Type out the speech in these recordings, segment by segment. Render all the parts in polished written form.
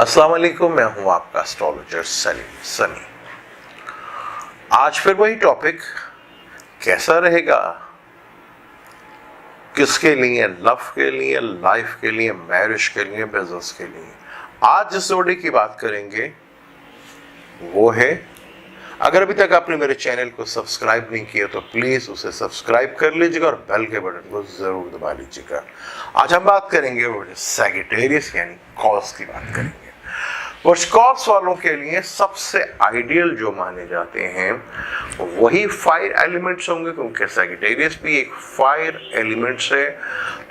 अस्सलाम वालेकुम, मैं हूं आपका एस्ट्रोलॉजर सनी। आज फिर वही टॉपिक, कैसा रहेगा, किसके लिए, लव के लिए, लाइफ के लिए, मैरिज के लिए, बिजनेस के लिए। आज जिस जोड़ी की बात करेंगे वो है, अगर अभी तक आपने मेरे चैनल को सब्सक्राइब नहीं किया तो प्लीज उसे सब्सक्राइब कर लीजिएगा और बेल के बटन को जरूर दबा लीजिएगा। आज हम बात करेंगे वो सैजिटेरियस यानी कॉर्स की बात करेंगे। कॉर्स वालों के लिए सबसे आइडियल जो माने जाते हैं वही फायर एलिमेंट्स होंगे, क्योंकि सैजिटेरियस भी एक फायर एलिमेंट्स है।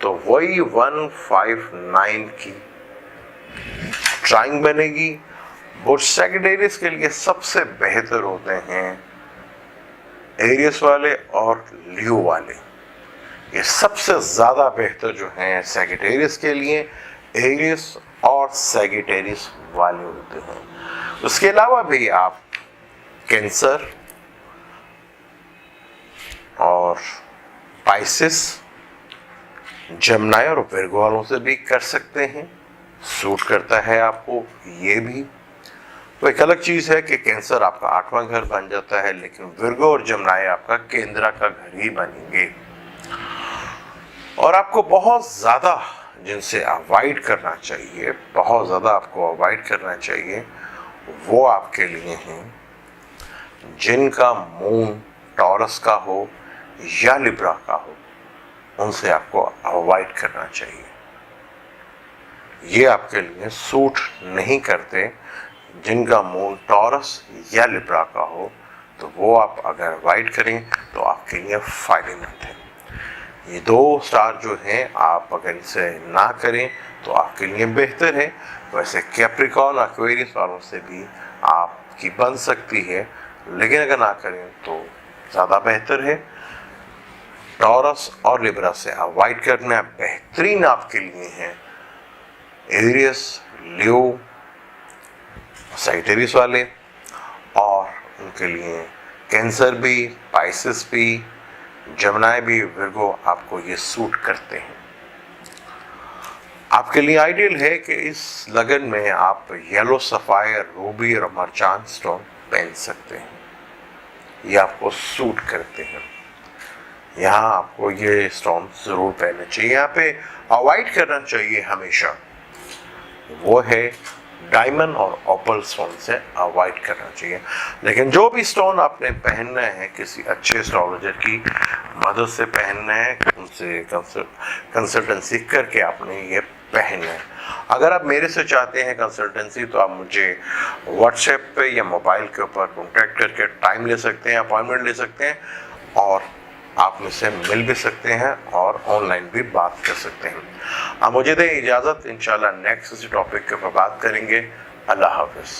तो वही 159 की ट्राइंग बनेगी। वो सैजिटेरियस के लिए सबसे बेहतर होते हैं एरियस वाले और लियो वाले। ये सबसे ज्यादा बेहतर जो हैं सैजिटेरियस के लिए एरियस और सैजिटेरियस वाले होते हैं। उसके अलावा भी आप कैंसर और पाइसिस, जमनाई और विर्गो वालों से भी कर सकते हैं। सूट करता है आपको ये भी। तो एक अलग चीज है कि कैंसर आपका 8वां घर बन जाता है, लेकिन विर्गो और जमनाई आपका केंद्रा का घर ही बनेंगे। और आपको बहुत ज्यादा जिनसे अवॉइड करना चाहिए, बहुत ज्यादा आपको अवॉइड करना चाहिए, वो आपके लिए हैं जिनका मून टॉरस का हो या लिब्रा का हो, उनसे आपको अवॉइड करना चाहिए। ये आपके लिए सूट नहीं करते। जिनका मून टॉरस या लिब्रा का हो तो वो आप अगर अवॉइड करें तो आपके लिए फायदेमंद है। ये 2 स्टार जो हैं आप अगर इसे ना करें तो आपके लिए बेहतर है। वैसे कैप्रिकॉर्न एक्वेरियस वालों से भी आपकी बन सकती है, लेकिन अगर ना करें तो ज़्यादा बेहतर है। टॉरस और लिब्रा से अवॉइड करना बेहतरीन आपके लिए है एरियस, लियो, सैजिटेरियस वाले। और उनके लिए कैंसर भी, पाइसिस भी, जमनाई भी, विर्गो आपको ये सूट करते हैं। आपके लिए आइडियल है कि इस लगन में आप येलो सफायर, रूबी और मर्चान स्टोन पहन सकते हैं। ये आपको सूट करते हैं। यहाँ आपको ये स्टोन जरूर पहनने चाहिए। यहाँ पे अवॉइड करना चाहिए हमेशा वो है डायमंड और ओपल स्टोन से अवॉइड करना चाहिए। लेकिन जो भी स्टोन आपने पहनना है किसी अच्छे एस्ट्रोलॉजर की मदद से पहनना है, उनसे कंसल्टेंसी करके आपने ये पहनना है। अगर आप मेरे से चाहते हैं कंसल्टेंसी तो आप मुझे व्हाट्सएप पे या मोबाइल के ऊपर कॉन्टैक्ट करके टाइम ले सकते हैं, अपॉइंटमेंट ले सकते हैं, और आप मुझसे मिल भी सकते हैं और ऑनलाइन भी बात कर सकते हैं। आप मुझे दें इजाज़त, इंशाल्लाह नेक्स्ट इसी टॉपिक के ऊपर बात करेंगे। अल्लाह हाफिज़।